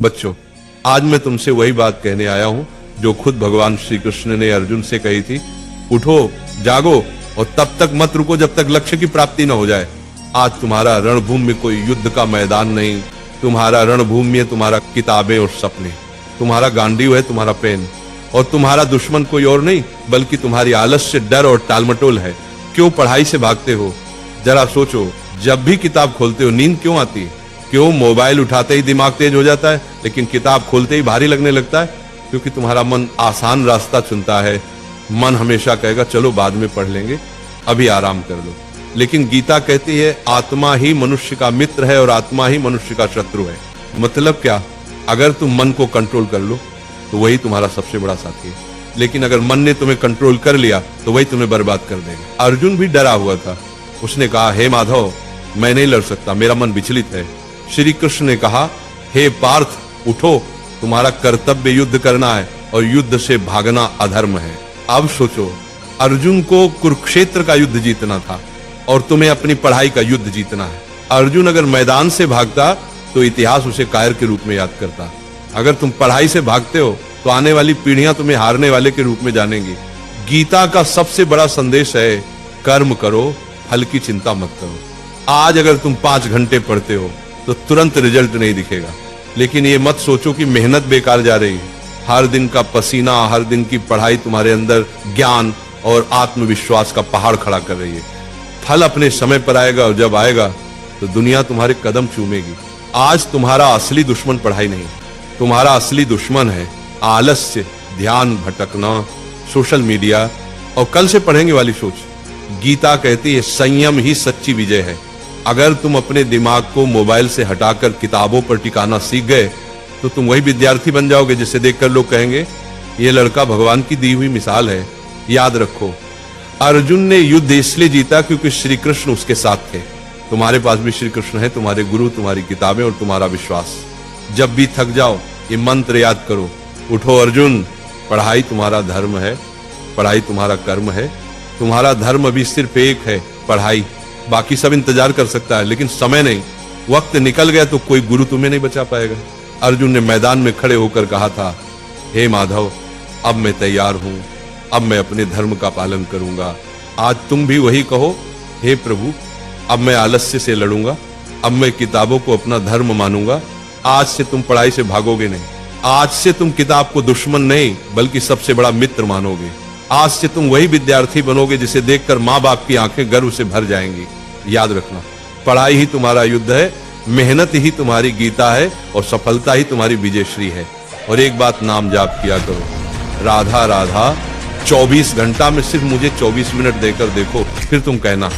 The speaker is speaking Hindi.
बच्चों, आज मैं तुमसे वही बात कहने आया हूं जो खुद भगवान श्री कृष्ण ने अर्जुन से कही थी। उठो, जागो और तब तक मत रुको जब तक लक्ष्य की प्राप्ति न हो जाए। आज तुम्हारा रणभूमि में कोई युद्ध का मैदान नहीं, तुम्हारा रणभूमि है तुम्हारा किताबें और सपने, तुम्हारा गांडीव है तुम्हारा पेन, और तुम्हारा दुश्मन कोई और नहीं बल्कि तुम्हारी आलस्य, डर और टालमटोल है। क्यों पढ़ाई से भागते हो? जरा सोचो, जब भी किताब खोलते हो नींद क्यों आती है? क्यों मोबाइल उठाते ही दिमाग तेज हो जाता है लेकिन किताब खोलते ही भारी लगने लगता है? क्योंकि तुम्हारा मन आसान रास्ता चुनता है। मन हमेशा कहेगा चलो बाद में पढ़ लेंगे, अभी आराम कर लो। लेकिन गीता कहती है आत्मा ही मनुष्य का मित्र है और आत्मा ही मनुष्य का शत्रु है। मतलब क्या? अगर तुम मन को कंट्रोल कर लो तो वही तुम्हारा सबसे बड़ा साथी है, लेकिन अगर मन ने तुम्हें कंट्रोल कर लिया तो वही तुम्हें बर्बाद कर देगा। अर्जुन भी डरा हुआ था। उसने कहा, हे माधव, मैं नहीं लड़ सकता, मेरा मन विचलित है। श्री कृष्ण ने कहा, हे पार्थ, उठो, तुम्हारा कर्तव्य युद्ध करना है और युद्ध से भागना अधर्म है। अब सोचो, अर्जुन को कुरुक्षेत्र का युद्ध जीतना था और तुम्हें अपनी पढ़ाई का युद्ध जीतना है। अर्जुन अगर मैदान से भागता तो इतिहास उसे कायर के रूप में याद करता। अगर तुम पढ़ाई से भागते हो तो आने वाली पीढ़ियां तुम्हें हारने वाले के रूप में जानेंगी। गीता का सबसे बड़ा संदेश है, कर्म करो, फल की चिंता मत करो। आज अगर तुम 5 घंटे पढ़ते हो तो तुरंत रिजल्ट नहीं दिखेगा, लेकिन ये मत सोचो कि मेहनत बेकार जा रही है। हर दिन का पसीना, हर दिन की पढ़ाई तुम्हारे अंदर ज्ञान और आत्मविश्वास का पहाड़ खड़ा कर रही है। फल अपने समय पर आएगा और जब आएगा तो दुनिया तुम्हारे कदम चूमेगी। आज तुम्हारा असली दुश्मन पढ़ाई नहीं, तुम्हारा असली दुश्मन है आलस्य, ध्यान भटकना, सोशल मीडिया और कल से पढ़ेंगे वाली सोच। गीता कहती है संयम ही सच्ची विजय है। अगर तुम अपने दिमाग को मोबाइल से हटाकर किताबों पर टिकाना सीख गए तो तुम वही विद्यार्थी बन जाओगे जिसे देखकर लोग कहेंगे ये लड़का भगवान की दी हुई मिसाल है। याद रखो, अर्जुन ने युद्ध इसलिए जीता क्योंकि श्री कृष्ण उसके साथ थे। तुम्हारे पास भी श्री कृष्ण है, तुम्हारे गुरु, तुम्हारी किताबें और तुम्हारा विश्वास। जब भी थक जाओ ये मंत्र याद करो, उठो अर्जुन, पढ़ाई तुम्हारा धर्म है, पढ़ाई तुम्हारा कर्म है। तुम्हारा धर्म अभी सिर्फ एक है, पढ़ाई। बाकी सब इंतजार कर सकता है लेकिन समय नहीं। वक्त निकल गया तो कोई गुरु तुम्हें नहीं बचा पाएगा। अर्जुन ने मैदान में खड़े होकर कहा था, हे माधव, अब मैं तैयार हूं, अब मैं अपने धर्म का पालन करूंगा। आज तुम भी वही कहो, हे प्रभु, अब मैं आलस्य से लड़ूंगा, अब मैं किताबों को अपना धर्म मानूंगा। आज से तुम पढ़ाई से भागोगे नहीं, आज से तुम किताब को दुश्मन नहीं बल्कि सबसे बड़ा मित्र मानोगे। आज से तुम वही विद्यार्थी बनोगे जिसे देखकर माँ बाप की आंखें गर्व से भर जाएंगी। याद रखना, पढ़ाई ही तुम्हारा युद्ध है, मेहनत ही तुम्हारी गीता है और सफलता ही तुम्हारी विजयश्री है। और एक बात नाम जाप किया करो, राधा राधा। 24 घंटा में सिर्फ मुझे 24 मिनट देकर देखो, फिर तुम कहना